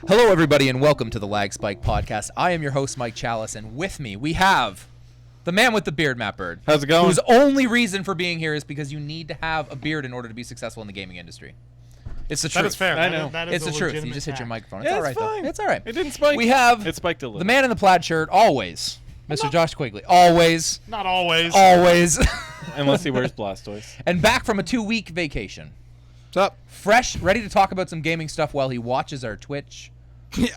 Hello, everybody, and welcome to the LAGGSPIKE podcast. I am your host, Mike Chalice, and with me, we have the man with the beard, Matt Bird. How's it going? Whose only reason for being here is because you need to have a beard in order to be successful in the gaming industry. It's the truth. That is fair. I know. That is It's the truth. You just hit your microphone. It's all right, fine. though. It's all right. It didn't spike. We have It spiked a little. the man in the plaid shirt, always, Mr. Josh Quigley. Always. Not always. Always. Unless he wears Blastoise. And back from a 2-week vacation. What's up? Fresh, ready to talk about some gaming stuff while he watches our Twitch.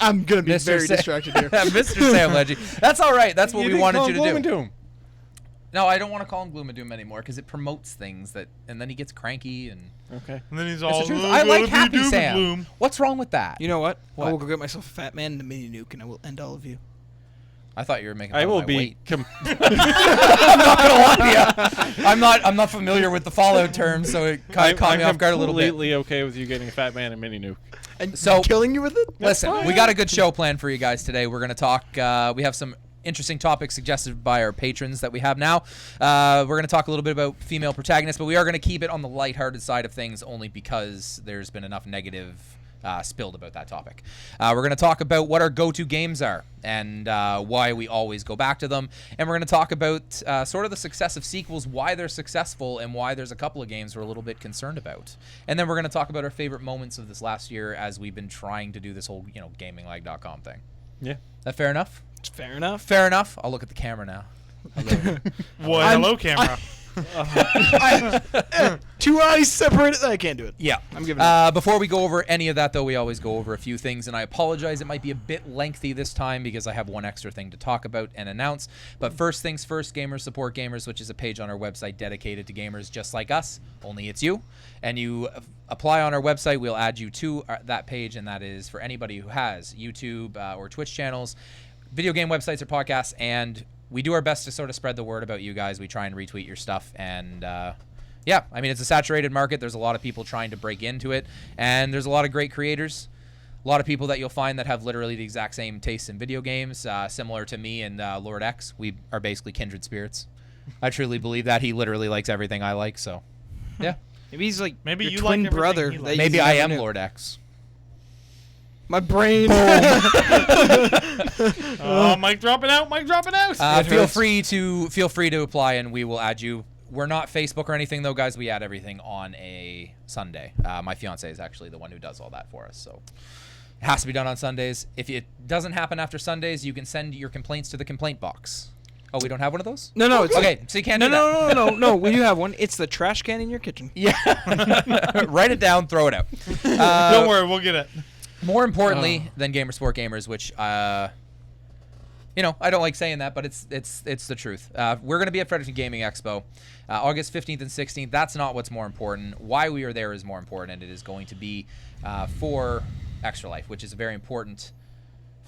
I'm going to be Mr. very Sa- distracted here. Mr. Sam Leggy. That's all right. That's what we wanted you to do. Doom. No, I don't want to call him Gloom and Doom anymore because it promotes things that, and then he gets cranky and. Okay. And then he's It's all. the truth. I like Happy doom and Sam. gloom. What's wrong with that? You know what? What? I will go get myself a fat man and a mini nuke, and I will end all of you. I thought you were making. I fun will of my be. weight. I'm not gonna lie to you. I'm not familiar with the Fallout terms, so it kind of caught me off guard a little bit. I'm completely okay with you getting a fat man and mini nuke. And So- killing you with it? Listen, fine. we got a good show planned for you guys today. We're gonna talk. We have some interesting topics suggested by our patrons that we have now. We're going to talk a little bit about female protagonists, but we are going to keep it on the lighthearted side of things only because there's been enough negative spilled about that topic. We're going to talk about what our go-to games are and why we always go back to them. And we're going to talk about sort of the success of sequels, why they're successful, and why there's a couple of games we're a little bit concerned about. And then we're going to talk about our favorite moments of this last year as we've been trying to do this whole, GamingLag.com thing. Yeah. That fair enough? Fair enough. Fair enough. I'll look at the camera now. Hello, camera. Two eyes separated. I can't do it. Yeah. I'm giving it. Before we go over any of that, though, we always go over a few things, and I apologize. It might be a bit lengthy this time because I have one extra thing to talk about and announce. But first things first, Gamers Support Gamers, which is a page on our website dedicated to gamers just like us, only it's you. And you apply on our website, we'll add you to that page, and that is for anybody who has YouTube or Twitch channels, video game websites or podcasts, and we do our best to sort of spread the word about you guys. We try and retweet your stuff, and yeah, I mean, it's a saturated market. There's a lot of people trying to break into it, and there's a lot of great creators, a lot of people that you'll find that have literally the exact same tastes in video games, similar to me and Lord X. We are basically kindred spirits. I truly believe that. He literally likes everything I like, so yeah. Maybe he's like Maybe your you twin like everything brother. he likes. that you Maybe just I never am knew. Lord X. My brain. Oh, Mike dropping out. Mike dropping out. Feel free to apply, and we will add you. We're not Facebook or anything, though, guys. We add everything on a Sunday. My fiance is actually the one who does all that for us, so it has to be done on Sundays. If it doesn't happen after Sundays, you can send your complaints to the complaint box. Oh, we don't have one of those? No, it's Okay, so you can't do that. No. We do have one. It's the trash can in your kitchen. Yeah. Write it down, throw it out. Don't worry, we'll get it. More importantly than Gamer Sport Gamers, which I don't like saying that, but it's the truth. We're going to be at Fredericton Gaming Expo, August 15th and 16th. That's not what's more important. Why we are there is more important, and it is going to be for Extra Life, which is a very important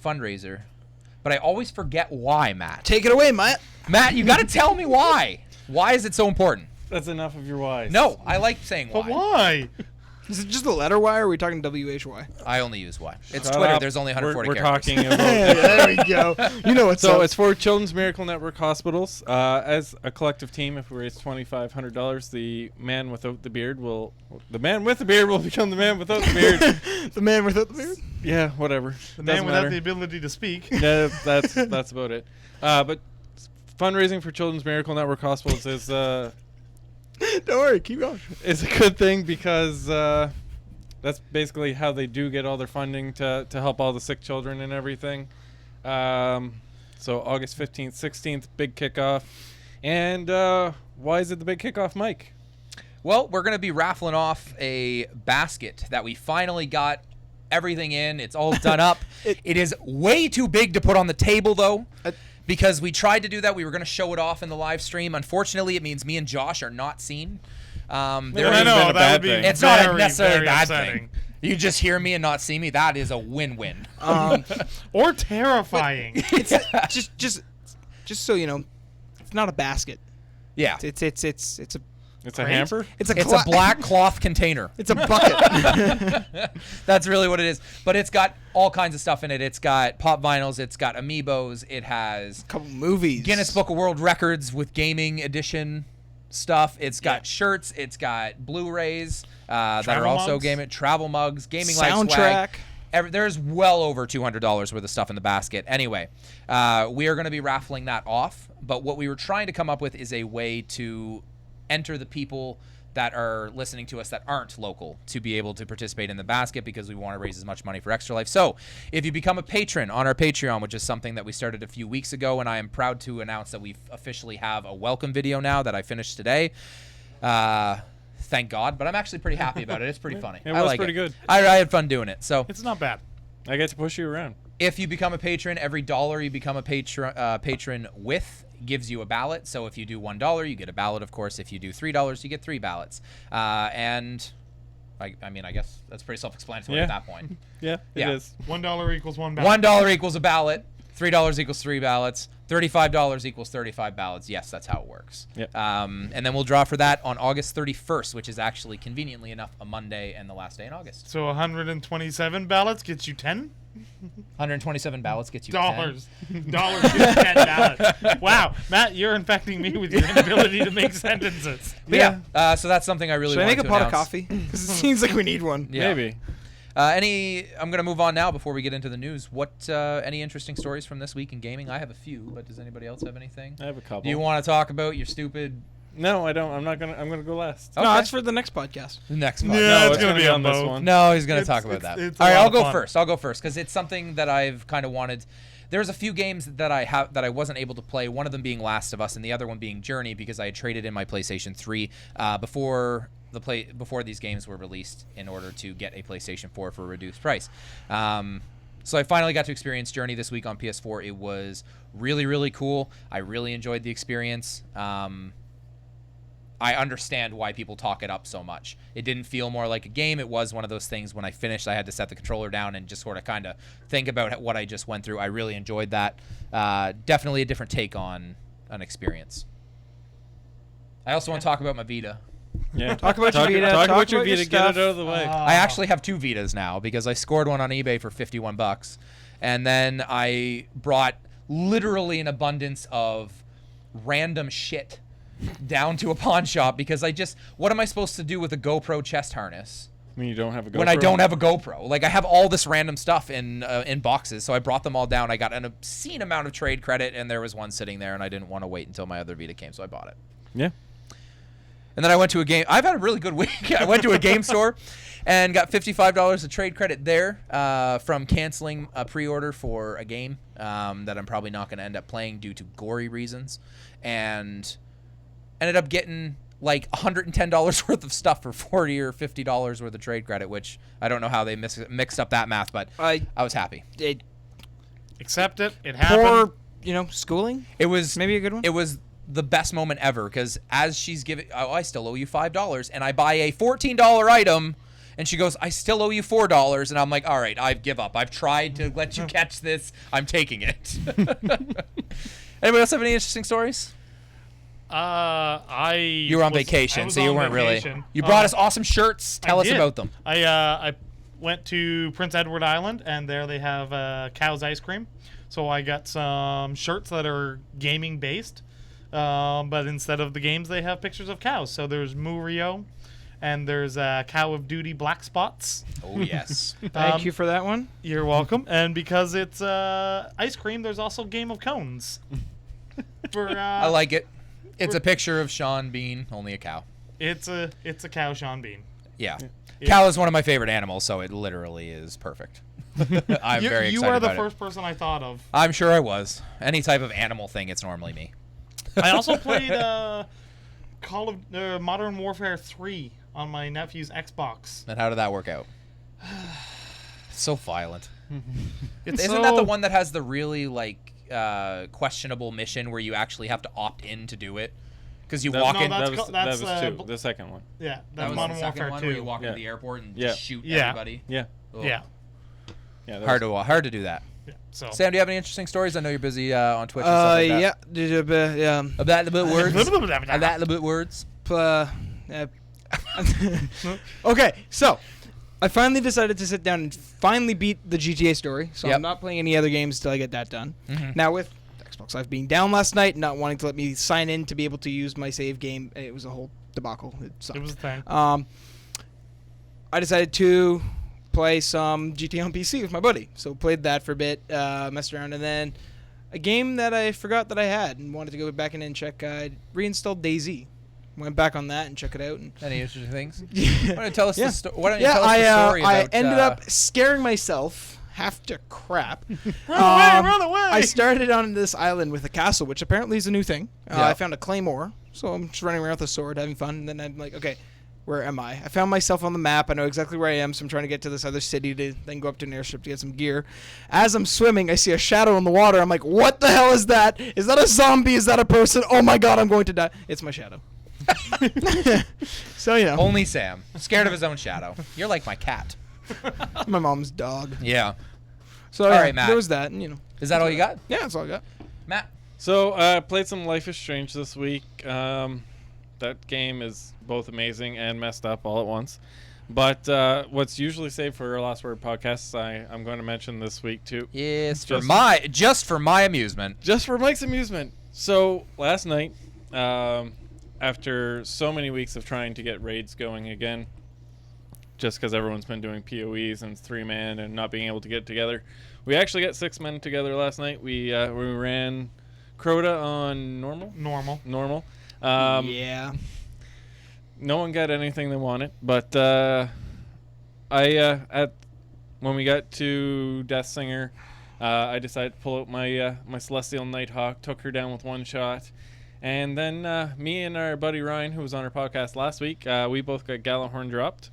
fundraiser. But I always forget why, Matt. Take it away, Matt. Matt, you got to tell me why. Why is it so important? That's enough of your whys. No, I like saying why. But why? Is it just the letter Y, or are we talking WHY? I only use why. It's Shut Twitter. up. There's only 140 We're characters. talking about. There we go. You know what's So up. it's for Children's Miracle Network Hospitals. As a collective team, if we raise $2,500, the man with the beard will become the man without the beard. The man without the beard? Yeah, whatever. The man Doesn't without matter. the ability to speak. Yeah, that's about it. But fundraising for Children's Miracle Network Hospitals is Don't worry, keep going. is a good thing because that's basically how they do get all their funding to help all the sick children and everything. So August 15th, 16th, big kickoff. And why is it the big kickoff, Mike? Well, we're going to be raffling off a basket that we finally got everything in. It's all done up. It is way too big to put on the table, though, because we tried to do that. We were going to show it off in the live stream. Unfortunately, it means me and Josh are not seen. I would've know, been a that bad would be thing. It's not very, necessarily a very bad upsetting. thing. You just hear me and not see me. That is a win-win. Or terrifying. It's just so you know, it's not a basket. Yeah. It's a It's a Great. hamper? it's a It's a black cloth container. It's a bucket. That's really what it is. But it's got all kinds of stuff in it. It's got pop vinyls. It's got amiibos. It has couple movies. Guinness Book of World Records with gaming edition stuff. It's got shirts. It's got Blu-rays that are Travel also mugs. gaming. Travel mugs. Gaming Live swag. soundtrack. There's well over $200 worth of stuff in the basket. Anyway, we are going to be raffling that off. But what we were trying to come up with is a way to enter the people that are listening to us that aren't local to be able to participate in the basket, because we want to raise as much money for Extra Life. So if you become a patron on our Patreon, which is something that we started a few weeks ago, and I am proud to announce that we officially have a welcome video now that I finished today. Thank God, but I'm actually pretty happy about it. It's pretty funny. It I was like pretty it. good. I had fun doing it. So It's not bad. I get to push you around. if you become a patron, every dollar you become a patron with gives you a ballot. So if you do $1, you get a ballot, of course. If you do $3, you get 3 ballots. And I mean, I guess that's pretty self-explanatory at that point. Yeah, it is. $1 equals 1 ballot. $1 equals a ballot. $3 equals 3 ballots. $35 equals 35 ballots. Yes, that's how it works. Yep. And then we'll draw for that on August 31st, which is actually conveniently enough a Monday and the last day in August. So 127 ballots gets you 10 127 ballots gets you dollars. Dollars gets you 10 ballots. Wow, Matt, you're infecting me with your inability to make sentences. But yeah, so that's something I really Should I wanted make a to pot of announce. coffee? Because it seems like we need one. Yeah. Maybe. I'm going to move on now before we get into the news. Any interesting stories from this week in gaming? I have a few, but does anybody else have anything? I have a couple. Do you want to talk about your stupid No, I don't. I'm gonna go last. Okay. No, that's for the next podcast. next month? Yeah, No, it's it's gonna gonna be be on on this both. one. No, he's going to It's- talk about it's- that. it's a All right, lot I'll of go fun. first. I'll go first because it's something that I've kind of wanted. There's a few games that I wasn't able to play. One of them being Last of Us, and the other one being Journey, because I had traded in my PlayStation 3 before these games were released in order to get a PlayStation 4 for a reduced price. So I finally got to experience Journey this week on PS4. It was really, really cool. I really enjoyed the experience. I understand why people talk it up so much. It didn't feel more like a game. It was one of those things when I finished, I had to set the controller down and just sort of kind of think about what I just went through. I really enjoyed that. Definitely a different take on an experience. I also want to talk about my Vita. Yeah. Talk about your Vita. Talk Talk about your about your Vita. Get it out stuff. of the way. I actually have 2 Vitas now because I scored one on eBay for $51, and then I brought literally an abundance of random shit down to a pawn shop because what am I supposed to do with a GoPro chest harness When you don't have a GoPro. when I don't have a GoPro? Like, I have all this random stuff in boxes, so I brought them all down. I got an obscene amount of trade credit, and there was one sitting there, and I didn't want to wait until my other Vita came, so I bought it. Yeah. And then I went to a game. I've had a really good week. I went to a game store and got $55 of trade credit there from canceling a pre-order for a game that I'm probably not going to end up playing due to gory reasons. And ended up getting like $110 worth of stuff for $40 or $50 worth of trade credit, which I don't know how they mixed up that math, but I was happy. Accept it. It happened. For, schooling? It was Maybe a good one? It was the best moment ever because as she's giving, I still owe you $5, and I buy a $14 item, and she goes, I still owe you $4, and I'm like, all right, I give up. I've tried to let you catch this. I'm taking it. Anybody else have any interesting stories? You were on vacation, so you weren't really. You brought us awesome shirts. Tell us about them. I went to Prince Edward Island, and there they have Cow's ice cream. So I got some shirts that are gaming based, but instead of the games, they have pictures of cows. So there's Murio, and there's Cow of Duty Black Spots. Oh yes. Thank you for that one. You're welcome. And because it's ice cream, there's also Game of Cones. I like it. It's a picture of Sean Bean, only a cow. It's a cow, Sean Bean. Yeah. Cow is one of my favorite animals, so it literally is perfect. I'm very excited You are the about first person I thought of. I'm sure I was. Any type of animal thing, it's normally me. I also played Call of Modern Warfare 3 on my nephew's Xbox. And how did that work out? So violent. It's Isn't that the one that has the really questionable mission where you actually have to opt in to do it? Because you walk in. that's That was that's, 2. The second one. Yeah, That that's was Modern the second Warfare one 2. where you walk Yeah. into the airport and Yeah. just shoot Yeah. everybody. Yeah. Ugh. Yeah. Yeah. That Hard to do that. Yeah. So Sam, do you have any interesting stories? I know you're busy on Twitch. And stuff like that. Yeah. Of that little bit words. Of that little bit words. Okay, so I finally decided to sit down and finally beat the GTA story. So Yep. I'm not playing any other games until I get that done. Mhm. Now with Xbox Live being down last night, not wanting to let me sign in to be able to use my save game, it was a whole debacle. It sucked. it was a thing. I decided to play some GTA on PC with my buddy. So played that for a bit, messed around, and then a game that I forgot that I had and wanted to go back in and check. Reinstalled DayZ. Went back on that and check it out. And Any interesting things? Why don't you tell us the story? Why don't you yeah, tell us the story I about? ended up scaring myself half to crap. Run away! I started on this island with a castle, which apparently is a new thing. Yeah. I found a claymore, so I'm just running around with a sword, having fun. And then I'm like, okay, where am I? I found myself on the map. I know exactly where I am, so I'm trying to get to this other city to then go up to an airship to get some gear. As I'm swimming, I see a shadow in the water. I'm like, what the hell is that? Is that a zombie? Is that a person? Oh my god, I'm going to die. It's my shadow. So, Only Sam, scared of his own shadow. You're like my cat. my mom's dog. Yeah. So, All yeah, right, Matt. there was that. And, Is that all you got, yeah, that's all I got. Matt? So I played some Life is Strange this week. That game is both amazing and messed up all at once. But what's usually saved for our Last Word podcasts, I'm going to mention this week too. Yes, Just- for my amusement. Just for Mike's amusement. So last night, after so many weeks of trying to get raids going again, just because everyone's been doing PoEs and 3-man and not being able to get together, we actually got 6 men together last night. We ran Crota on normal. Yeah. No one got anything they wanted, but when we got to Death Singer, I decided to pull out my my Celestial Nighthawk, took her down with one shot, and then me and our buddy Ryan, who was on our podcast last week, we both got Gallahorn dropped,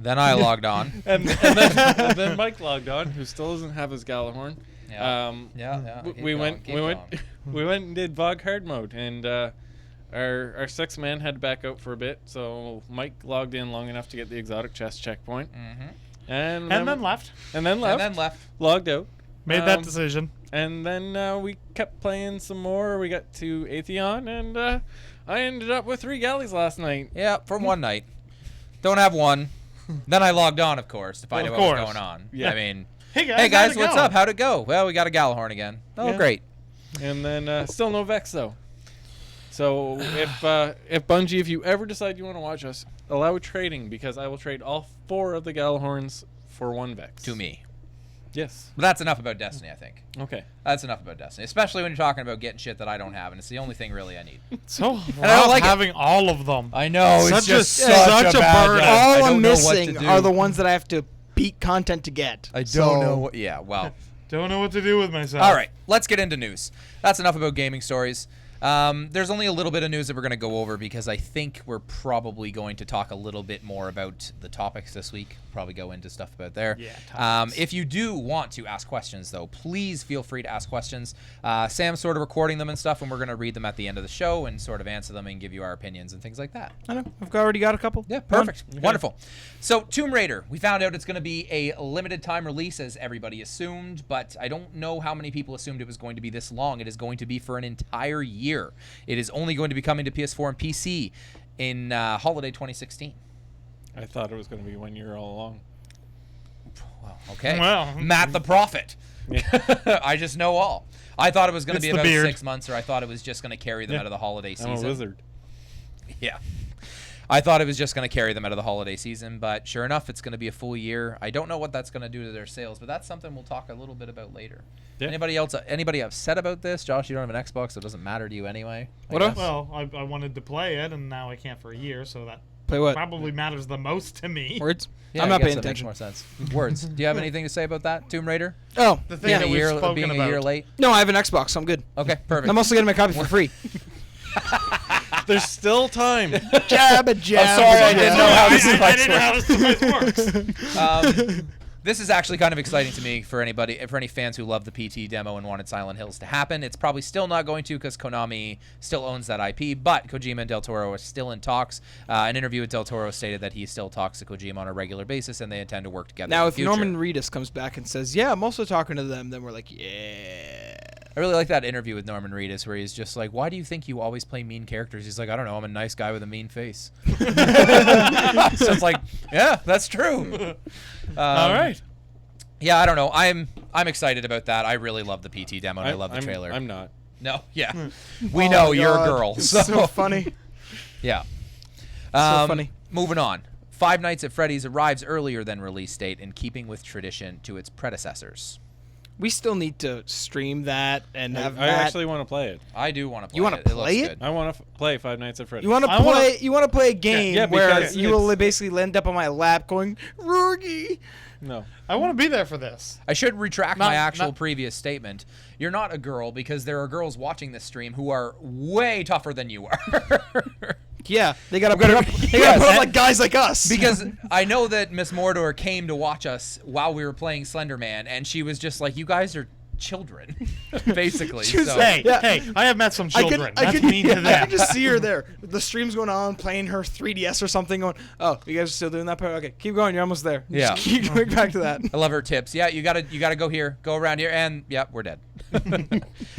Then I logged on. and then Mike logged on, who still doesn't have his Gallahorn. Yeah. We went and did Vogue hard mode, and our 6 man had to back out for a bit, so Mike logged in long enough to get the exotic chest checkpoint, and then left. logged out, Made that decision. and then we kept playing some more. We got to Atheon, and I ended up with 3 galleys last night. Yeah, for one night. Don't have one. Then I logged on, of course, to find Of out what was course. going on. Yeah. I mean, Hey hey guys, how'd it what's go? up? How'd it go? Well, we got a Gallahorn again. Oh, Yeah. great. And then still no Vex though. So if Bungie, if you ever decide you want to watch us, allow trading, because I will trade all 4 of the Gallahorns for 1 Vex. To me. Yes. But that's enough about Destiny, I think. Okay. That's enough about Destiny, especially when you're talking about getting shit that I don't have, and it's the only thing really I need. So I don't like it. having all of them. I know, it's Such a- just such a bad burden. day. I All don't I'm know what to missing do. are the ones that I have to beat content to get. I don't So- know what. Yeah, well. Don't know what to do with myself. All right, let's get into news. That's enough about gaming stories. There's only a little bit of news that we're going to go over because I think we're probably going to talk a little bit more about the topics this week. Probably go into stuff about there. Yeah, topics. If you do want to ask questions, though, please feel free to ask questions. Sam's sort of recording them and stuff, and we're going to read them at the end of the show and sort of answer them and give you our opinions and things like that. I know. I've already got a couple. Yeah, Go on. perfect. Wonderful. So, Tomb Raider, we found out it's going to be a limited time release, as everybody assumed, but I don't know how many people assumed it was going to be this long. It is going to be for an entire year. It is only going to be coming to PS4 and PC in holiday 2016. I thought it was going to be 1 year all along. Well, okay. Well. Matt the Prophet. I just know all. I thought it was going to It's be the about beard. 6 months, or I thought it was just going to carry them Yeah. out of the holiday season. I'm a wizard. Yeah. I thought it was just going to carry them out of the holiday season, but sure enough, it's going to be a full year. I don't know what that's going to do to their sales, but that's something we'll talk a little bit about later. Yeah. Anybody upset about this? Josh, you don't have an Xbox, so it doesn't matter to you anyway. I What guess. else? Well, I wanted to play it, and now I can't for a year, so that Play what? probably matters the most to me. Words? Yeah, I'm I not guess paying that makes attention. more sense. Words. Do you have anything to say about that, Tomb Raider? Oh, The thing Being, that a we've year, spoken being about. a year late? no, I have an Xbox, so I'm good. Okay, perfect. I'm also getting my copy for free. There's still time. Jabba jab. sorry, I didn't know how this I device didn't know how this device works. This is actually kind of exciting to me for any fans who love the PT demo and wanted Silent Hills to happen. It's probably still not going to because Konami still owns that IP, but Kojima and Del Toro are still in talks. An interview with Del Toro stated that he still talks to Kojima on a regular basis and they intend to work together Now, in the if future. Norman Reedus comes back and says, "Yeah, I'm also talking to them," then we're like, "Yeah." I really like that interview with Norman Reedus where he's just like, why do you think you always play mean characters? He's like, I don't know, I'm a nice guy with a mean face. So it's like, yeah, that's true. All right. Yeah, I don't know. I'm excited about that. I really love the PT demo and I love the trailer. I'm not. No, yeah. We know Oh, you're a God. girl. It's So, so funny. yeah. So funny. Moving on. Five Nights at Freddy's arrives earlier than release date, in keeping with tradition to its predecessors. We still need to stream that and have I Matt. actually want to play it. I do want to play You wanna it. It looks play it? good. I want to play Five Nights at Freddy's. You want to I wanna- play? You want to play a game yeah, where because you will it's- basically end up on my lap going, Rorgy. No. I want to be there for this. I should retract my actual not- previous statement. You're not a girl, because there are girls watching this stream who are way tougher than you are. Yeah, they gotta put up. They gotta put up like guys like us. Because I know that Miss Mordor came to watch us while we were playing Slender Man, and she was just like, "You guys are children," basically. She was So- Hey, Yeah. hey, I have met some I children. could, That's mean to I them. could just see her there. The stream's going on, playing her 3DS or something. Going, oh, you guys are still doing that part? Okay, keep going. You're almost there. Yeah. Just keep going back to that. I love her tips. Yeah, you gotta go here, go around here, and yep, we're dead.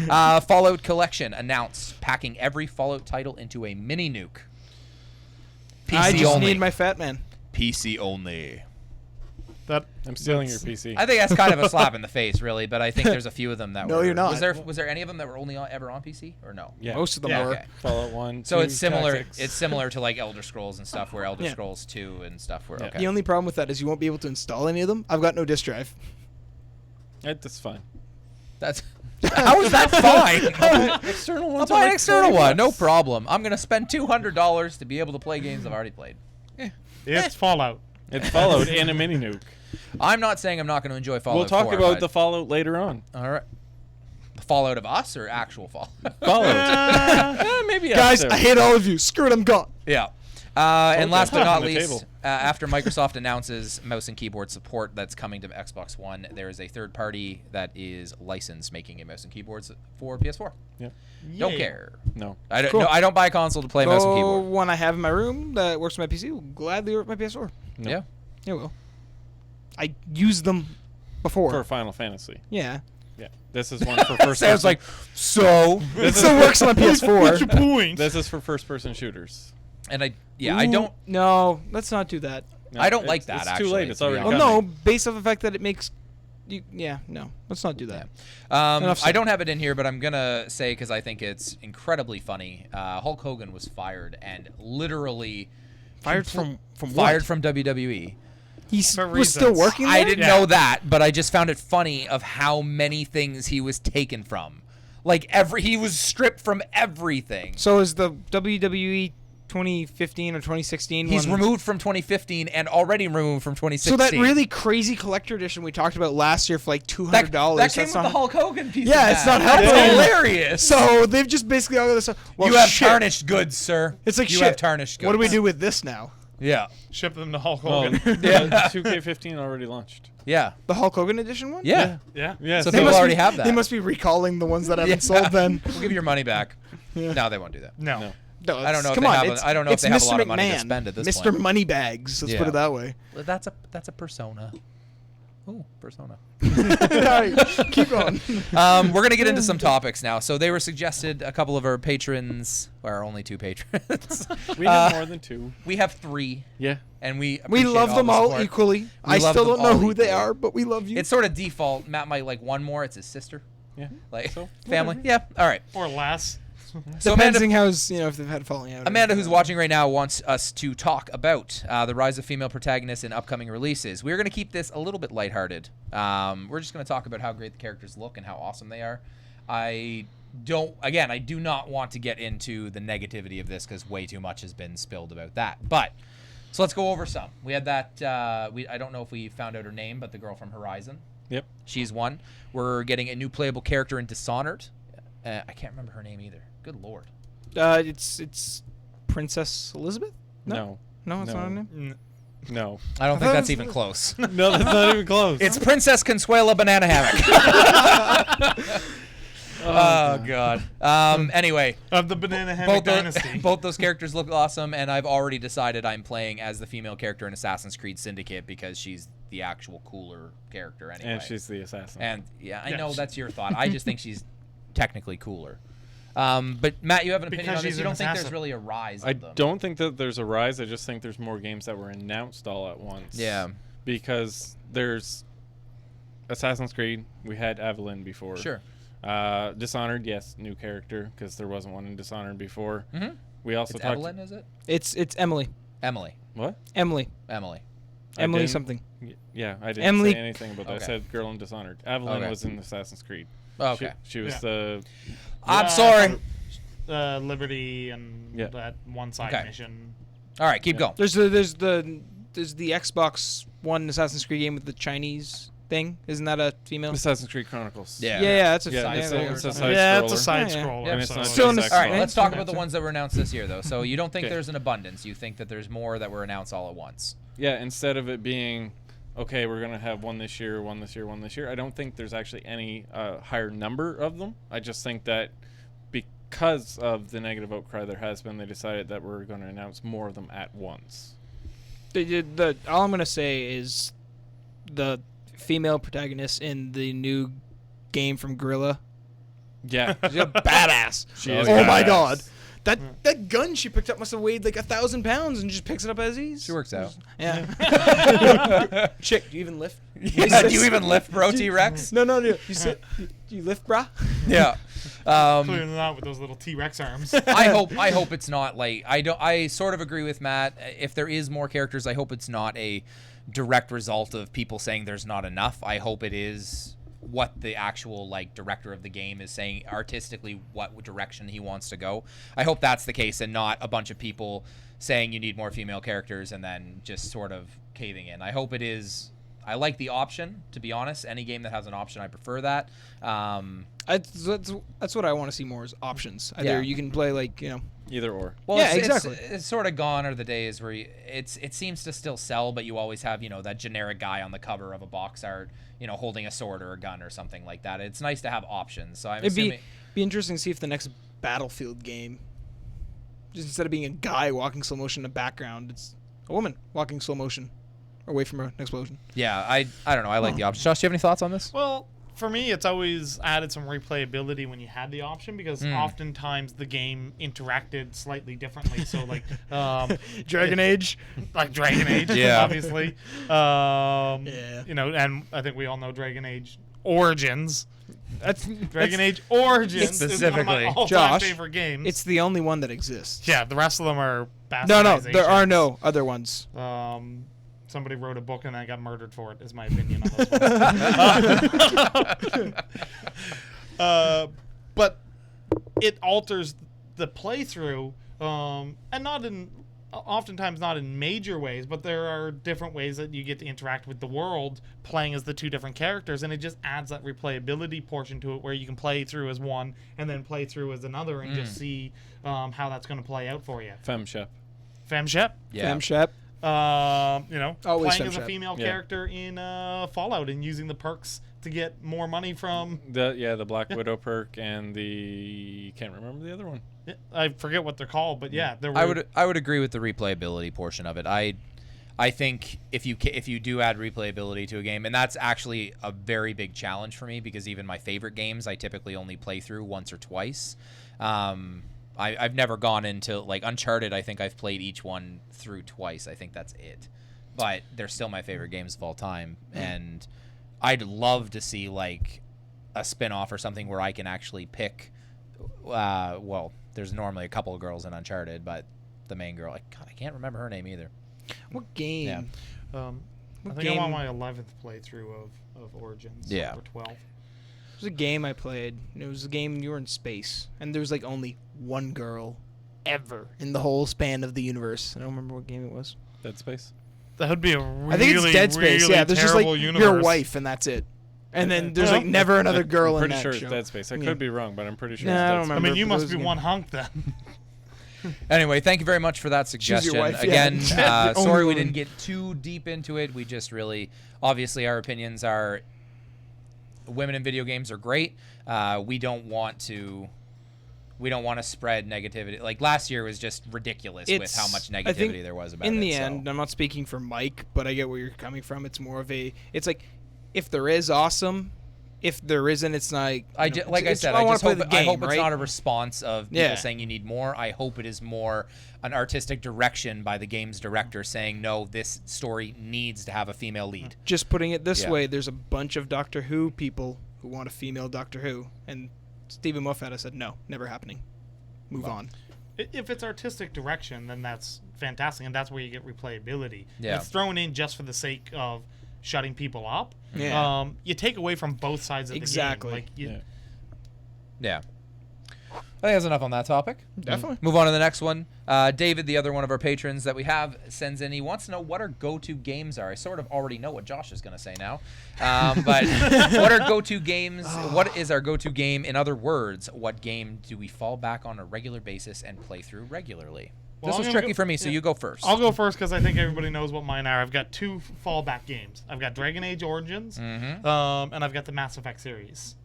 Fallout Collection announced packing every Fallout title into a mini nuke. PC I just only. need my fat man. PC only. That I'm stealing your PC. I think that's kind of a slap in the face, really. But I think there's a few of them that No, were. you're not. Was there any of them that were only ever on PC or no? yeah. Most of them Yeah, were. okay. Fallout 1, So 2, it's similar. Tactics. It's similar to like Elder Scrolls and stuff, where Elder Yeah. Scrolls 2 and stuff were Yeah. okay. The only problem with that is you won't be able to install any of them. I've got no disk drive. That's fine. That's how is that fine? External I'll ones buy are an like external $40. one, no problem. I'm gonna spend $200 to be able to play games I've already played. it's Fallout. It's Fallout and a mini nuke. I'm not saying I'm not going to enjoy Fallout. We'll talk 4, about but- the Fallout later on. all right. The Fallout of us or actual Fallout? Fallout. Maybe Guys, after. I hate all of you. Screw it, I'm gone. Yeah. And last but top not on the least, table. after Microsoft announces mouse and keyboard support that's coming to Xbox One, there is a third party that is licensed making a mouse and keyboards for PS4. Yep. Don't Yay. care. No. I don't. Cool. No, I don't buy a console to play mouse and The keyboard. one I have in my room that works with my PC will gladly work with my PS4. No. Yeah. It will. I used them before. For Final Fantasy. Yeah. Yeah. This is one for first Sounds person. like so. It still works on my What's your PS4. point? This is for first person shooters. And I Ooh, don't. No, let's not do that. No, I don't like it's- that, It's actually, too late. It's to be already honest. Well, coming. no, based off the fact that it makes. No, let's not do that. Enough I said. don't have it in here, but I'm gonna say because I think it's incredibly funny. Hulk Hogan was fired and literally Fired from fired what? from WWE. He For was still reasons. working there. I didn't Yeah. know that, but I just found it funny of how many things he was taken from. Like he was stripped from everything. So is the WWE 2015 or 2016 He's one? removed from 2015 and already removed from 2016. So that really crazy collector edition we talked about last year for like $200. that came with that's the not, Hulk Hogan piece. Yeah, of it's that. not helpful. That's hilarious. So they've just basically all got this. Well, you have shit. tarnished goods, sir. It's like you shit. have tarnished goods. What do we do with this now? Yeah, Ship them to Hulk Well, Hogan. Yeah. 2K15 already launched. yeah, The Hulk Hogan edition one? yeah. yeah. Yeah. So They people must already be, have that. They must be recalling the ones that haven't Yeah. sold then. We'll give you your money back. Yeah. No, they won't do that. No. No. No, I don't know if come they on, have a- it's- I don't know if it's they have a Mr. lot of money to McMahon, spend at this Mr. point. Moneybags, let's put Yeah. it that way. That's a persona. Ooh, persona. Alright, keep going. We're gonna get into some topics now. So they were suggested a couple of our patrons, or our only 2 patrons. We have more than 2. We have 3, Yeah. and we We appreciate love them the all support. equally. I love still them don't know all who they equally. are, but we love you. It's sort of default. Matt might like one more. It's his sister, Yeah. like So, family. Yeah. All right. Or less. So Amanda, Depending how's if they've had falling out. or Amanda, anything. who's watching right now, wants us to talk about the rise of female protagonists in upcoming releases. We're going to keep this a little bit lighthearted. We're just going to talk about how great the characters look and how awesome they are. I do not want to get into the negativity of this because way too much has been spilled about that. But so let's go over some. We had that. I don't know if we found out her name, but the girl from Horizon. Yep. She's one. We're getting a new playable character in Dishonored. I can't remember her name either. Good lord. It's Princess Elizabeth. No. No, it's No. not her name. No. I don't I think thought that's it was- even close. No, that's not even close. It's Princess Consuela Banana Hammock. Oh god. Anyway, Of the Banana Hammock Dynasty. both those characters look awesome, and I've already decided I'm playing as the female character in Assassin's Creed Syndicate because she's the actual cooler character anyway. And she's the assassin. And yeah, I Yeah, know she- that's your thought. I just think she's technically cooler. But Matt, you have an opinion Because on this. she's You an don't think there's assassin. really a rise I of them? don't think that there's a rise. I just think there's more games that were announced all at once. Yeah. Because there's Assassin's Creed. We had Evelyn before. Sure. Dishonored, yes, new character because there wasn't one in Dishonored before. Mm-hmm. We also It's talked. Evelyn, is it? It's Emily. Emily. What? Emily. Emily. I Emily didn't- something. Yeah, I didn't Emily- say anything about that. Okay. I said Girl in Dishonored. Evelyn Okay. was in Assassin's Creed. Okay. She was Yeah. the. I'm Yeah, sorry. Liberty and Yeah. that one side Okay. mission. All right, keep going. There's the Xbox One Assassin's Creed game with the Chinese thing. Isn't that a female? Assassin's Creed Chronicles. Yeah. Yeah, that's a Yeah, yeah, it's there a- you it's go. a side Yeah, it's a scroller. side Yeah, yeah. scroller. And it's so not Still in just the- All right, Xbox. let's talk Yeah. about the ones that were announced this year, though. So you don't think Okay. there's an abundance. You think that there's more that were announced all at once. Yeah, instead of it being, okay, we're going to have one this year, one this year, one this year, I don't think there's actually any higher number of them. I just think that because of the negative outcry there has been, they decided that we're going to announce more of them at once. All I'm gonna say is the female protagonist in the new game from Gorilla. Yeah. She's a badass. She is Oh my badass. god. That gun she picked up must have weighed like 1,000 pounds and just picks it up as ease. She works out. Yeah. Chick, do you even lift? Yeah, do you even lift, bro, T-Rex? No. You sit. You lift, brah? Yeah. Clearly not with those little T-Rex arms. I hope it's not like I sort of agree with Matt. If there is more characters, I hope it's not a direct result of people saying there's not enough. I hope it is what the actual like director of the game is saying artistically what direction he wants to go. I hope that's the case and not a bunch of people saying you need more female characters and then just sort of caving in. I hope it is. I like the option, to be honest. Any game that has an option, I prefer that. That's what I want to see more is options. Either Yeah. you can play like Either or. Well, Yeah, it's exactly. It's sort of gone are the days where it seems to still sell, but you always have that generic guy on the cover of a box art, holding a sword or a gun or something like that. It's nice to have options. So I'm it'd assuming. be interesting to see if the next Battlefield game, just instead of being a guy walking slow motion in the background, it's a woman walking slow motion away from an explosion. Yeah, I don't know. I like the options. Josh, do you have any thoughts on this? Well, for me, it's always added some replayability when you had the option because oftentimes the game interacted slightly differently. So like Dragon Age. like Dragon Age, Yeah. obviously. Yeah. And I think we all know Dragon Age Origins. That's Dragon Age Origins Specifically. is one of my all-time Josh, favorite games. It's the only one that exists. yeah, the rest of them are No, there are bastardizations. no other ones. Somebody wrote a book and I got murdered for it, is my opinion on this one. But it alters the playthrough, and oftentimes not in major ways, but there are different ways that you get to interact with the world playing as the two different characters, and it just adds that replayability portion to it where you can play through as one and then play through as another and just see how that's going to play out for you. Femshep. Femshep. Yeah. Femshep. Always playing as a Femshep. female Yeah. character in Fallout and using the perks to get more money from. The Black Widow perk and can't remember the other one. I forget what they're called, but yeah, there were. I would agree with the replayability portion of it. I think if you do add replayability to a game, and that's actually a very big challenge for me because even my favorite games I typically only play through once or twice. I've never gone into like Uncharted. I think I've played each one through twice. I think that's it, but they're still my favorite games of all time, and I'd love to see like a spin-off or something where I can actually pick. Well, there's normally a couple of girls in Uncharted, but the main girl, I can't remember her name either. What game? Yeah. I What think I'm on game? my 11th playthrough of Origins. Yeah. Or 12. It was a game I played. It was a game you were in space, and there was like only one girl ever in the whole span of the universe. I don't remember what game it was. Dead Space. That would be a really, I think it's Dead Space. really Yeah, there's just like terrible universe. your wife, and that's it. And then there's like never another girl I'm in pretty that sure show. it's Dead Space. I Yeah. could be wrong, but I'm pretty sure Nah, it's I Dead don't Space. I remember. mean, you It must was be a game. one hunk then. Anyway, thank you very much for that suggestion. your wife, yeah. Again, The only sorry we one. didn't get too deep into it. We just really, obviously, our opinions are women in video games are great. We don't want to spread negativity. Like last year was just ridiculous with how much I think negativity there was about it. in the so. end, I'm not speaking for Mike, but I get where you're coming from. It's more of it's like, if there is, awesome. If there isn't, it's not. I I just wanna hope, play the game, I hope it's right? not a response of people Yeah. saying you need more. I hope it is more an artistic direction by the game's director saying, no, this story needs to have a female lead. Just putting it this Yeah. way, there's a bunch of Doctor Who people who want a female Doctor Who, and Stephen Moffat has said no, never happening. move on. If it's artistic direction, then that's fantastic, and that's where you get replayability. Yeah. If it's thrown in just for the sake of shutting people up. Yeah. You take away from both sides of Exactly. the game. Like Yeah. I think that's enough on that topic. Definitely. Move on to the next one. David, the other one of our patrons that we have, sends in. He wants to know what our go-to games are. I sort of already know what Josh is going to say now. But what are go-to games? What is our go-to game? In other words, what game do we fall back on a regular basis and play through regularly? Well, This I'm was gonna tricky for me, so you go first. I'll go first because I think everybody knows what mine are. I've got 2 fallback games. I've got Dragon Age Origins, and I've got the Mass Effect series.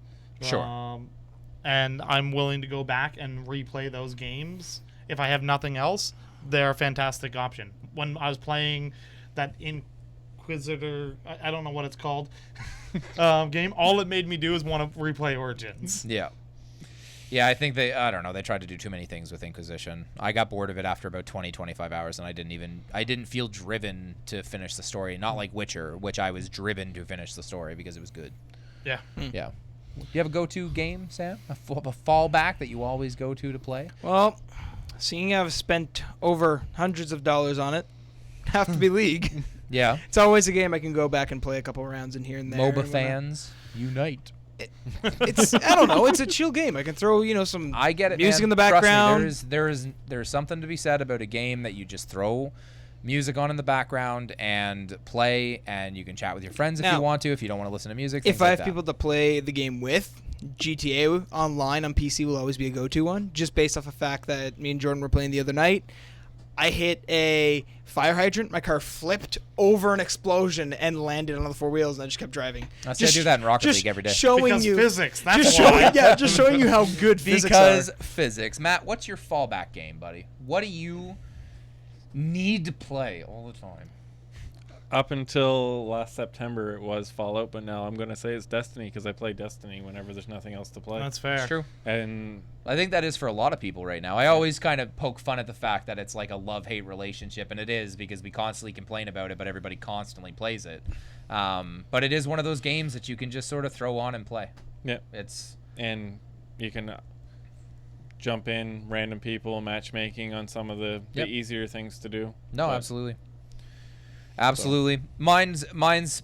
Sure. And I'm willing to go back and replay those games. If I have nothing else, they're a fantastic option. When I was playing that Inquisitor, I don't know what it's called, game, all it made me do is want to replay Origins. Yeah. Yeah, I think I don't know, they tried to do too many things with Inquisition. I got bored of it after about 20, 25 hours, and I didn't feel driven to finish the story. Not like Witcher, which I was driven to finish the story because it was good. Yeah. Yeah. You have a go-to game, Sam? A fallback that you always go to play? Well, seeing I've spent over hundreds of dollars on it, have to be League. Yeah. It's always a game I can go back and play a couple rounds in here and there. MOBA and whatnot. fans, unite. It's I don't know. It's a chill game. I can throw some I get it, music man. in the Trust me, background. there's something to be said about a game that you just throw music on in the background and play, and you can chat with your friends if Now, you want to. If you don't want to listen to music, If things I like have that. people to play the game with, GTA Online on PC will always be a go-to one, just based off the fact that me and Jordan were playing the other night. I hit a fire hydrant. My car flipped over an explosion and landed on the 4 wheels, and I just kept driving. I do that in Rocket League every day. Showing Because you physics, that's just why. just showing you how good physics Because are. physics. Matt, what's your fallback game, buddy? What do you need to play all the time? Up until last September, it was Fallout, but now I'm going to say it's Destiny because I play Destiny whenever there's nothing else to play. That's fair. It's true. And I think that is for a lot of people right now. I always kind of poke fun at the fact that it's like a love-hate relationship, and it is because we constantly complain about it, but everybody constantly plays it. But it is one of those games that you can just sort of throw on and play. yeah, It's and you can jump in random people, matchmaking on some of the Yep. easier things to do. no, But absolutely. Absolutely. Mine's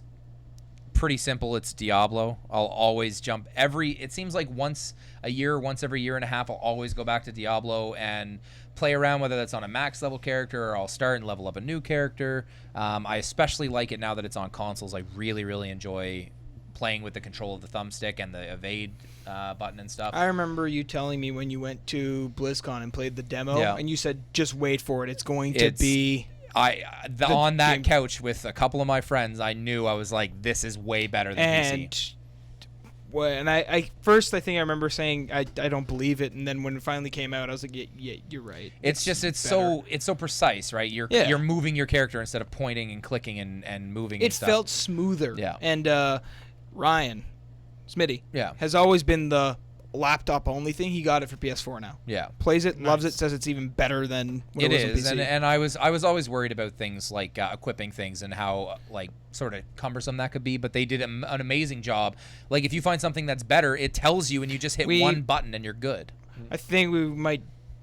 pretty simple. It's Diablo. I'll always jump it seems like once every year and a half, I'll always go back to Diablo and play around, whether that's on a max level character or I'll start and level up a new character. I especially like it now that it's on consoles. I really, really enjoy playing with the control of the thumbstick and the evade button and stuff. I remember you telling me when you went to BlizzCon and played the demo, Yeah. and you said, just wait for it. It's going to It's- be... On that game- couch with a couple of my friends, I knew I was like, this is way better than PC. And I first I think I remember saying I don't believe it, and then when it finally came out, I was like, yeah you're right. It's better. so precise, right? You're moving your character instead of pointing and clicking and moving. It and stuff. felt smoother. Yeah. And Ryan Smitty Yeah. has always been the laptop only thing. He got it for PS4 now. Yeah. Plays it, loves it, Nice. says it's even better than when It it was is, on PC. and I was always worried about things like equipping things and how like sort of cumbersome that could be. But they did an amazing job. Like if you find something that's better, it tells you, and you just hit one button and you're good. I think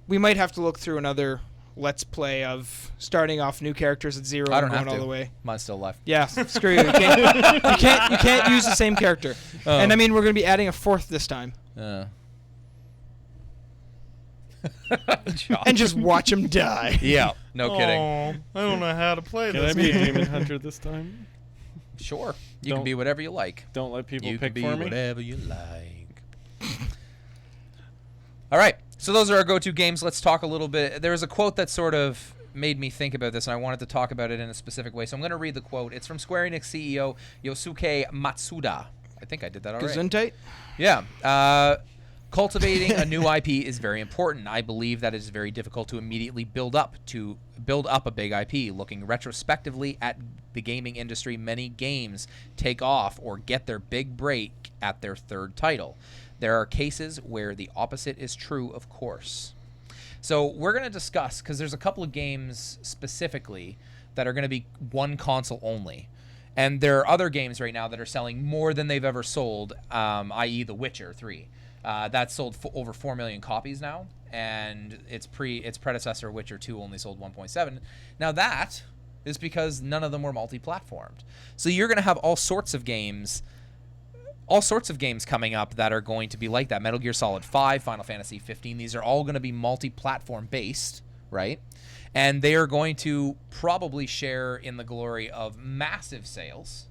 we might have to look through another Let's Play of starting off new characters at zero I and don't going have to. all the way. Mine's still left. Yeah, screw you. You can't use the same character. Oh. And I mean, we're going to be adding a fourth this time. And just watch him die. Yeah. No kidding. Oh, I don't know how to play Can this. I be a game. demon hunter this time? Sure. You can Don't- be whatever you like. Don't let people You pick can be for me. whatever you like. All right. So those are our go-to games. Let's talk a little bit. There was a quote that sort of made me think about this, and I wanted to talk about it in a specific way. So I'm going to read the quote. It's from Square Enix CEO Yosuke Matsuda. I think I did that all right. Gesundheit? Yeah. Cultivating a new IP is very important. I believe that it is very difficult to immediately build up a big IP. Looking retrospectively at the gaming industry, many games take off or get their big break at their third title. There are cases where the opposite is true, of course. So we're going to discuss, because there's a couple of games specifically that are going to be one console only. And there are other games right now that are selling more than they've ever sold, i.e. The Witcher 3. That's sold over 4 million copies now. and its predecessor Witcher 2 only sold 1.7. Now that is because none of them were multi-platformed. So you're going to have all sorts of games coming up that are going to be like that. Metal Gear Solid 5, Final Fantasy 15, these are all going to be multi-platform based, right? And they are going to probably share in the glory of massive sales.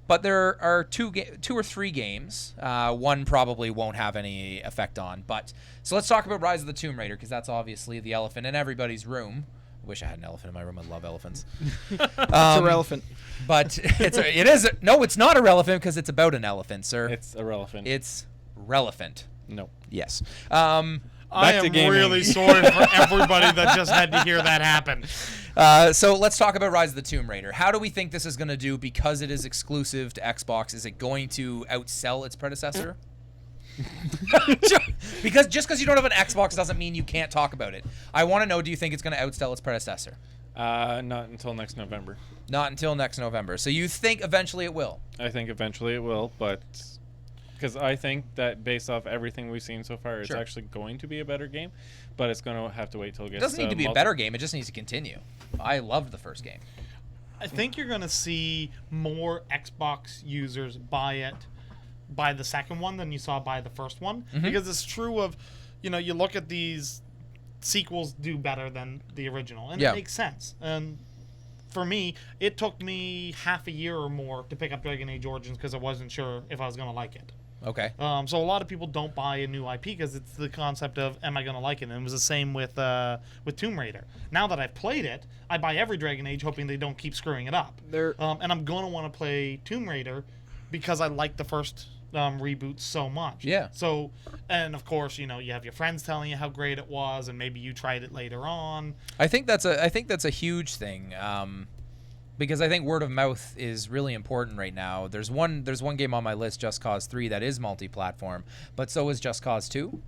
But there are two or three games. One probably won't have any effect on. But so let's talk about Rise of the Tomb Raider, because that's obviously the elephant in everybody's room. I wish I had an elephant in my room. I love elephants. It's irrelevant. But it's not irrelevant because it's about an elephant, sir. It's irrelevant. It's relevant. No. Yes. I Back to am gaming. really sorry for everybody that just had to hear that happen. So let's talk about Rise of the Tomb Raider. How do we think this is going to do because it is exclusive to Xbox? Is it going to outsell its predecessor? Because just because you don't have an Xbox doesn't mean you can't talk about it. I want to know, do you think it's going to outsell its predecessor? Not until next November. Not until next November. So you think eventually it will? I think eventually it will, but because I think that based off everything we've seen so far, it's Sure. actually going to be a better game, but it's going to have to wait till it It gets. doesn't need to be a better game. It just needs to continue. I loved the first game. I think you're going to see more Xbox users buy the second one than you saw buy the first one. Because it's true of, you look at these sequels do better than the original. And Yeah. it makes sense. And for me, it took me half a year or more to pick up Dragon Age Origins because I wasn't sure if I was going to like it. Okay. So a lot of people don't buy a new IP because it's the concept of, am I going to like it? And it was the same with Tomb Raider. Now that I've played it, I buy every Dragon Age hoping they don't keep screwing it up. And I'm going to want to play Tomb Raider because I like the first reboot so much. Yeah. So, and of course, you have your friends telling you how great it was, and maybe you tried it later on. I think that's a huge thing. Because I think word of mouth is really important right now. There's one game on my list, Just Cause 3, that is multi-platform, but so is Just Cause 2.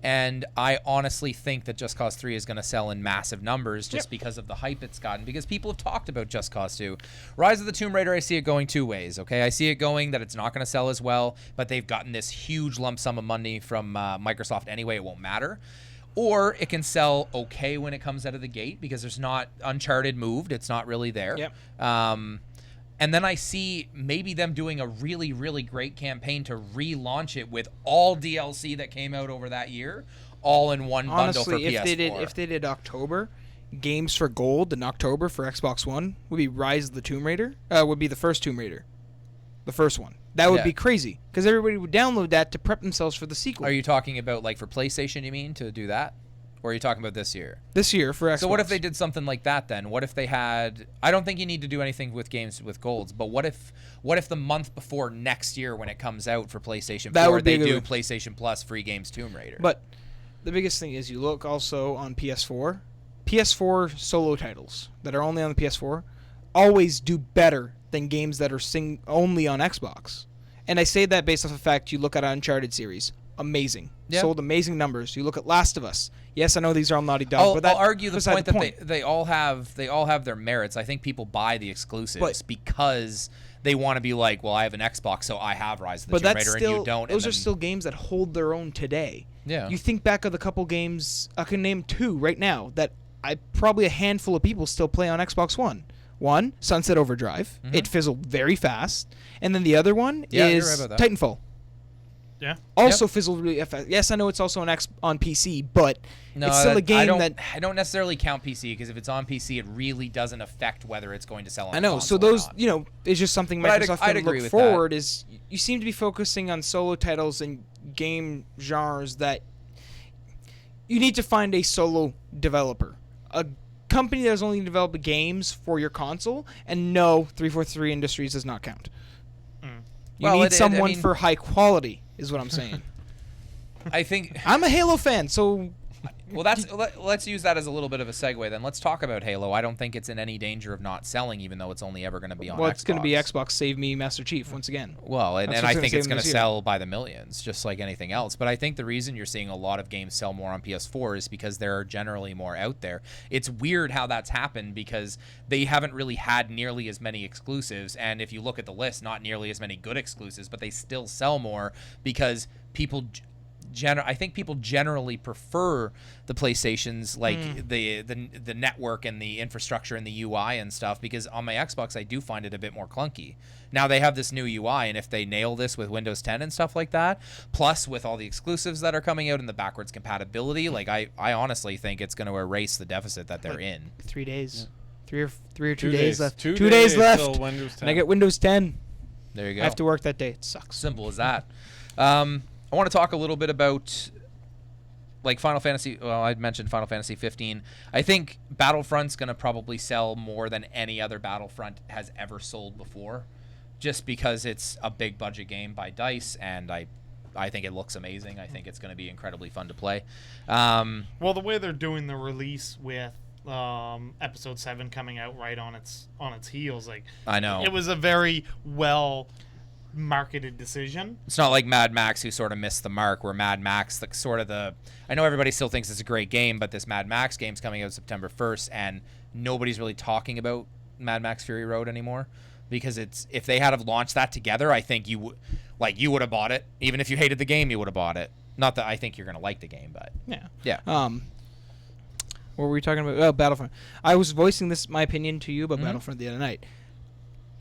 And I honestly think that Just Cause 3 is going to sell in massive numbers just because of the hype it's gotten, because people have talked about Just Cause 2. Rise of the Tomb Raider, I see it going two ways, okay? I see it going that it's not going to sell as well, but they've gotten this huge lump sum of money from Microsoft anyway, it won't matter. Or it can sell okay when it comes out of the gate because there's not Uncharted moved. It's not really there. Yep. And then I see maybe them doing a really, really great campaign to relaunch it with all DLC that came out over that year, all in one bundle for Honestly, PS4. if they did October, games for gold in October for Xbox One would be Rise of the Tomb Raider. Would be the first Tomb Raider, the first one. That would be crazy because everybody would download that to prep themselves for the sequel. Are you talking about like for PlayStation? You mean to do that, or are you talking about this year? This year for Xbox. So what if they did something like that then? What if they had? I don't think you need to do anything with games with golds, but what if the month before next year when it comes out for PlayStation 4, they do PlayStation Plus free games Tomb Raider? But the biggest thing is you look also on PS4 solo titles that are only on the PS4 always do better than games that are only on Xbox. And I say that based off the fact you look at Uncharted series. Amazing. Yeah. Sold amazing numbers. You look at Last of Us. Yes, I know these are all Naughty Dog, but I'll argue the beside point that they all have their merits. I think people buy the exclusives because they want to be like, well, I have an Xbox, so I have Rise of the Tomb Raider, and you don't. Those are still games that hold their own today. Yeah. You think back of the couple games, I can name two right now that probably a handful of people still play on Xbox One. One, Sunset Overdrive. Mm-hmm. It fizzled very fast. And then the other one is you're right about that. Titanfall. Yeah. Also fizzled really fast. Yes, I know it's also on PC, but it's still a game I don't necessarily count PC because if it's on PC, it really doesn't affect whether it's going to sell on I know. console So those, or not. it's just something But Microsoft I'd can agree look with forward that. is you seem to be focusing on solo titles and game genres that you need to find a solo developer. A company that has only developed games for your console, and no, 343 Industries does not count. You need someone for high quality, is what I'm saying. I think I'm a Halo fan, so well, let's use that as a little bit of a segue. Then let's talk about Halo. I don't think it's in any danger of not selling, even though it's only ever going to be on. Well, Xbox. it's going to be Xbox Save Me, Master Chief once again. Well, and That's I what's think gonna it's save going to this year. sell by the millions, just like anything else. But I think the reason you're seeing a lot of games sell more on PS4 is because there are generally more out there. It's weird how that's happened because they haven't really had nearly as many exclusives, and if you look at the list, not nearly as many good exclusives, but they still sell more because people I think people generally prefer the PlayStations, like the network and the infrastructure and the UI and stuff, because on my Xbox I do find it a bit more clunky. Now they have this new UI, and if they nail this with Windows 10 and stuff like that, plus with all the exclusives that are coming out and the backwards compatibility, like I honestly think it's going to erase the deficit that they're in. 3 days. Yeah. 3 or 2 days left. 2 days left. till Windows 10. And I get Windows 10. There you go. I have to work that day. It sucks. Simple as that. I want to talk a little bit about like Final Fantasy. Well, I mentioned Final Fantasy 15. I think Battlefront's going to probably sell more than any other Battlefront has ever sold before, just because it's a big budget game by DICE, and I think it looks amazing. I think it's going to be incredibly fun to play. Well, the way they're doing the release with episode 7 coming out right on its heels, like, I know it was a very well marketed decision. It's not like Mad Max, who sort of missed the mark, where Mad Max, I know everybody still thinks it's a great game, but this Mad Max game's coming out September 1st, and nobody's really talking about Mad Max Fury Road anymore, because if they had have launched that together, I think you would have bought it. Even if you hated the game, you would have bought it. Not that I think you're going to like the game, but yeah. What were we talking about? Oh, Battlefront. I was voicing my opinion to you about Battlefront the other night.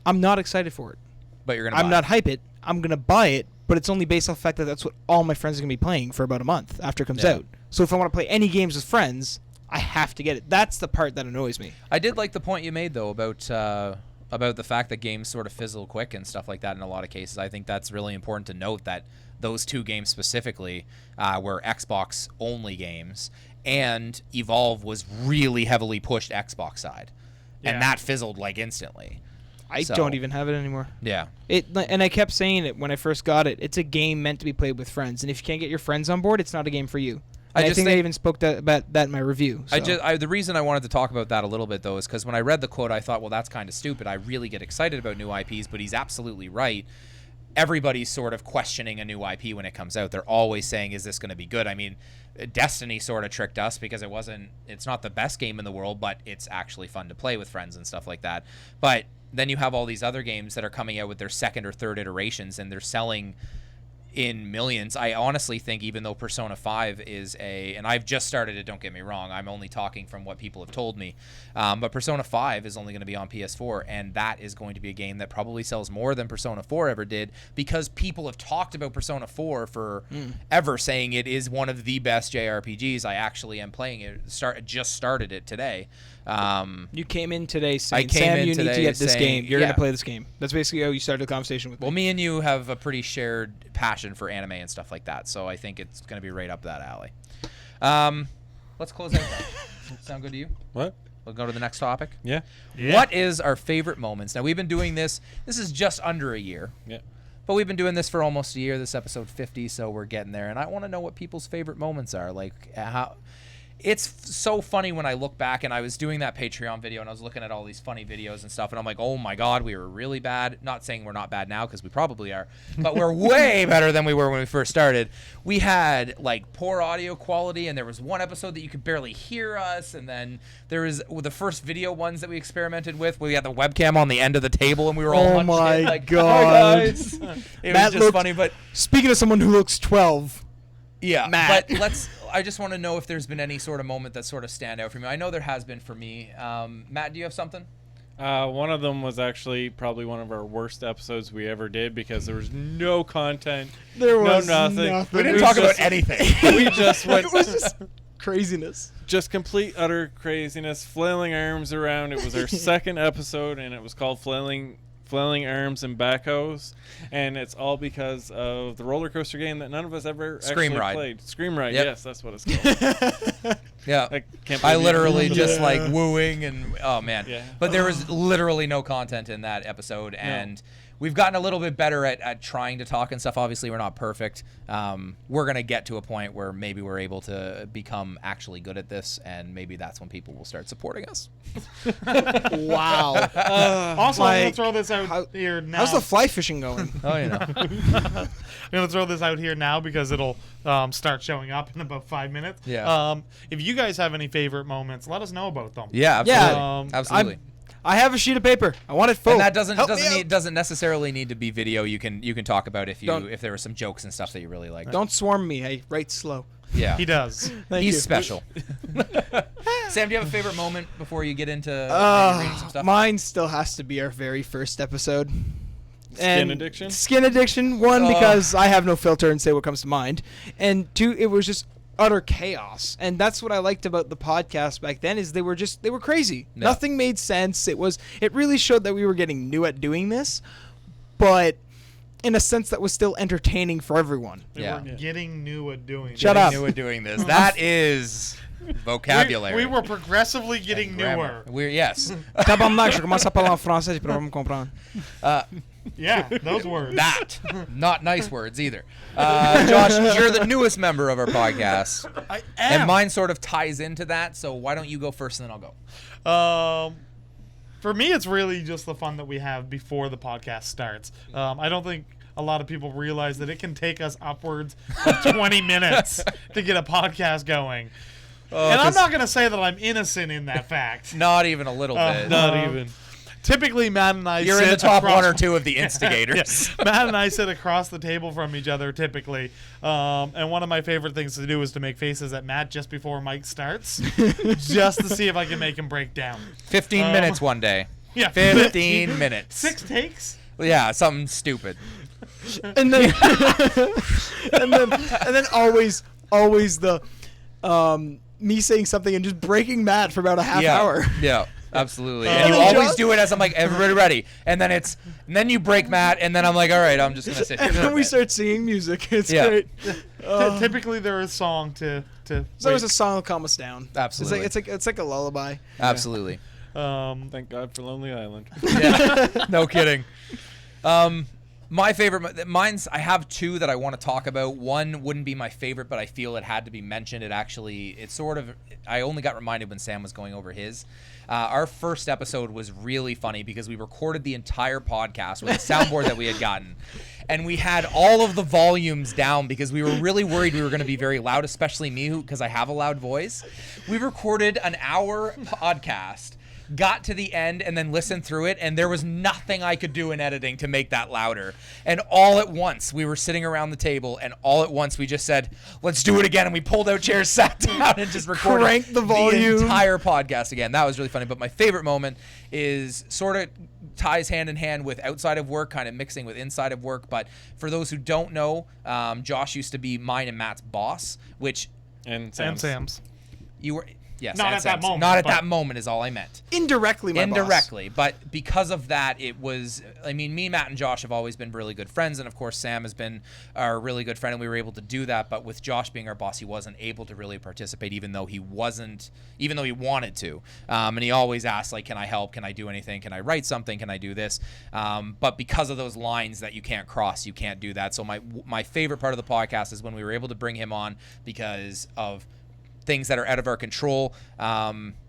I'm not excited for it. But you're gonna. I'm not hype it. I'm gonna buy it, but it's only based on the fact that that's what all my friends are gonna be playing for about a month after it comes out. So if I want to play any games with friends, I have to get it. That's the part that annoys me. I did like the point you made though about the fact that games sort of fizzle quick and stuff like that in a lot of cases. I think that's really important to note, that those 2 games specifically were Xbox only games, and Evolve was really heavily pushed Xbox side, and that fizzled like instantly. I don't even have it anymore. Yeah. And I kept saying it when I first got it. It's a game meant to be played with friends, and if you can't get your friends on board, it's not a game for you. I think I even spoke about that in my review. So. The reason I wanted to talk about that a little bit, though, is because when I read the quote, I thought, well, that's kind of stupid. I really get excited about new IPs, but he's absolutely right. Everybody's sort of questioning a new IP when it comes out. They're always saying, is this going to be good? I mean, Destiny sort of tricked us, because it's not the best game in the world, but it's actually fun to play with friends and stuff like that. But then you have all these other games that are coming out with their second or third iterations, and they're selling in millions. I honestly think, even though Persona 5 is and I've just started it, don't get me wrong, I'm only talking from what people have told me, but Persona 5 is only going to be on PS4, and that is going to be a game that probably sells more than Persona 4 ever did, because people have talked about Persona 4 for ever, saying it is one of the best JRPGs. I actually am playing it. Just started it today. You came in today saying, Sam, you need to get this game. You're going to play this game. That's basically how you started the conversation with me. Well, me and you have a pretty shared passion for anime and stuff like that, so I think it's going to be right up that alley. Let's close out that. Sound good to you? What? We'll go to the next topic. Yeah. What is our favorite moments? Now, we've been doing this. This is just under a year. Yeah. But we've been doing this for almost a year. This episode 50, so we're getting there. And I want to know what people's favorite moments are. Like, how... It's so funny when I look back, and I was doing that Patreon video, and I was looking at all these funny videos and stuff, and I'm like, oh my God, we were really bad. Not saying we're not bad now, because we probably are, but we're way better than we were when we first started. We had like poor audio quality, and there was one episode that you could barely hear us, and then there was the first video ones that we experimented with. We had the webcam on the end of the table, and we were all oh hunched my in, like, God. "Hi, guys." It was just funny, but speaking of someone who looks 12. yeah, Matt. but I just want to know if there's been any sort of moment that sort of stand out for me. I know there has been for me. Matt, do you have something? One of them was actually probably one of our worst episodes we ever did, because there was no content. There was nothing. We didn't talk about anything. We just went. It was just craziness. Just complete, utter craziness, flailing arms around. It was our second episode, and it was called Flailing Arms and Backhoes, and it's all because of the roller coaster game that none of us ever Scream actually Ride. played. Scream Ride, Yep. yes, that's what it's called. Yeah. I I literally can't just believe like wooing and oh man. Yeah. But there was literally no content in that episode, and we've gotten a little bit better at trying to talk and stuff. Obviously, we're not perfect. We're going to get to a point where maybe we're able to become actually good at this, and maybe that's when people will start supporting us. Wow. Also, I'm going like, to throw this out here now. How's the fly fishing going? Oh, you know. I'm going to throw this out here now because it'll start showing up in about 5 minutes. Yeah. If you guys have any favorite moments, let us know about them. Yeah, absolutely. Yeah. Absolutely. I have a sheet of paper. I want it full. And that doesn't Help me out. doesn't necessarily need to be video. You can talk about if Don't- there were some jokes and stuff that you really like. Don't swarm me. I write slow. Yeah. He does. Thank He's you. special. Sam, do you have a favorite moment before you get into maybe reading some stuff? Mine still has to be our very first episode. Skin addiction? Skin addiction. One, Oh. because I have no filter and say what comes to mind. And two, it was just utter chaos. And that's what I liked about the podcast back then is they were crazy. Yeah. Nothing made sense. It really showed that we were getting new at doing this, but in a sense that was still entertaining for everyone. We Yeah. were getting new at doing Shut this. up. New at doing this. That is vocabulary. We were progressively getting And grammar. newer. We're yes. Tabarnak, je commence à parler en français, tu pourras me comprendre. Yeah, those words. That. Not nice words either. Josh, you're the newest member of our podcast. I am. And mine sort of ties into that, so why don't you go first and then I'll go. For me, it's really just the fun that we have before the podcast starts. I don't think a lot of people realize that it can take us upwards of 20 minutes to get a podcast going. And I'm 'cause- not going to say that I'm innocent in that fact. Not even a little bit. Not Um, even. Typically, Matt and I You're sit in the top across- one or two of the instigators. Yeah. Matt and I sit across the table from each other typically, and one of my favorite things to do is to make faces at Matt just before Mike starts, just to see if I can make him break down. 15 minutes one day. Yeah, 15 minutes. 6 takes. Yeah, something stupid. And then and then always the me saying something and just breaking Matt for about a half hour. Yeah, absolutely. Oh. And you And then always Josh- do it as I'm like, everybody ready. And then you break Matt, and then I'm like, all right, I'm just going to sit here. And for a then we bit. start singing music. It's Yeah. great. Typically, there is a song to. So there's a song that calm us down. Absolutely. It's like a lullaby. Absolutely. Thank God for Lonely Island. Yeah, no kidding. My favorite, I have two that I want to talk about. One wouldn't be my favorite, but I feel it had to be mentioned. I only got reminded when Sam was going over his. Our first episode was really funny because we recorded the entire podcast with a soundboard that we had gotten. And we had all of the volumes down because we were really worried we were going to be very loud, especially me, because I have a loud voice. We recorded an hour podcast, got to the end, and then listened through it, and there was nothing I could do in editing to make that louder. And all at once, we were sitting around the table, and all at once we just said, let's do it again, and we pulled out chairs, sat down, and just recorded Cranked the volume. entire podcast again. That was really funny. But my favorite moment is sort of ties hand in hand with outside of work, kind of mixing with inside of work. But for those who don't know, Josh used to be mine and Matt's boss, which And and Sam's. you were... Yes, Not and at that Sam's. moment, Not at but- that moment is all I meant. Indirectly, my boss. Indirectly, but because of that, it was. I mean, me, Matt, and Josh have always been really good friends, and of course, Sam has been our really good friend, and we were able to do that. But with Josh being our boss, he wasn't able to really participate, even though he wanted to. And he always asked, like, "Can I help? Can I do anything? Can I write something? Can I do this?" But because of those lines that you can't cross, you can't do that. So my favorite part of the podcast is when we were able to bring him on because of things that are out of our control.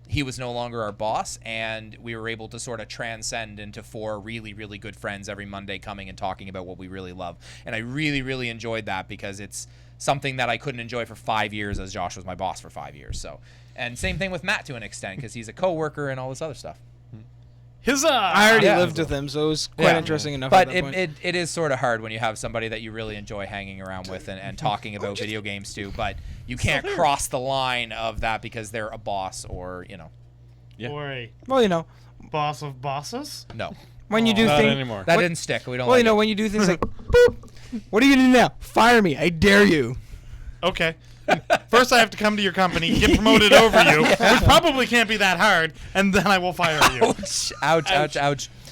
He was no longer our boss, and we were able to sort of transcend into four really, really good friends every Monday coming and talking about what we really love. And I really, really enjoyed that because it's something that I couldn't enjoy for 5 years as Josh was my boss for 5 years. So, and same thing with Matt to an extent because he's a coworker and all this other stuff. I already Yeah. lived with him, so it was quite Yeah. interesting enough. But at that point. it is sort of hard when you have somebody that you really enjoy hanging around with and talking about video games too. But you can't cross the line of that because they're a boss or, Yeah. Or a well, you know, boss of bosses. no. when you do Not things. anymore. That What- didn't stick. We don't Well, like you know, it. when you do things like, boop, what are you gonna do now? Fire me! I dare you. Okay. First, I have to come to your company, get promoted over you, which probably can't be that hard, and then I will fire you. Ouch.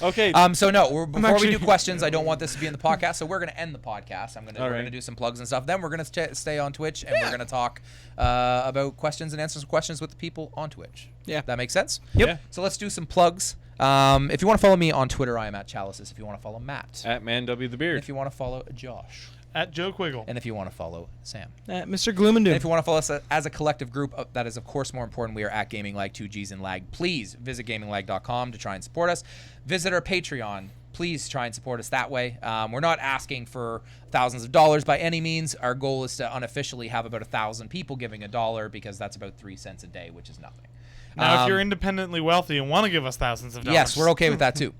Okay. So no, before we actually- do questions, I don't want this to be in the podcast. So we're gonna end the podcast. All we're right. gonna do some plugs and stuff. Then we're gonna stay on Twitch and we're gonna talk about questions and answer some questions with the people on Twitch. Yeah. That makes sense. Yep. Yeah. So let's do some plugs. If you want to follow me on Twitter, I am at Chalices. If you want to follow Matt, At Man W the and Beard. if you want to follow Josh, At Joe Quiggle. and if you want to follow Sam. Mr. Gloom and And Doom. if you want to follow us as a collective group, that is, of course, more important. We are at Gaming Lag, 2Gs and Lag. Please visit gaminglag.com to try and support us. Visit our Patreon. Please try and support us that way. We're not asking for thousands of dollars by any means. Our goal is to unofficially have about 1,000 people giving $1 because that's about 3 cents a day, which is nothing. Now, if you're independently wealthy and want to give us thousands of dollars, yes, we're okay with that too.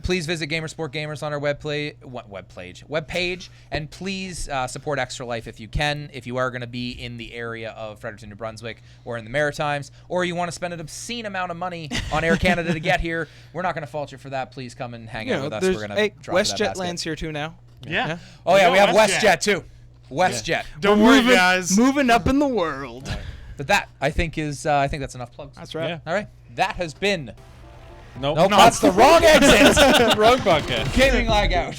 Please visit Gamersport Gamers on our webpage, and please support Extra Life if you can. If you are going to be in the area of Fredericton, New Brunswick, or in the Maritimes, or you want to spend an obscene amount of money on Air Canada to get here, we're not going to fault you for that. Please come and hang out with us. We're going to drop that WestJet basket. lands here too now. Yeah. Oh yeah, we have WestJet. WestJet too. WestJet. Don't worry, guys. Moving up in the world. But that I think that's enough plugs. That's right. Yeah. All right, that has been. Nope. Nope, that's the wrong exit. Wrong podcast. Gaming Lag out.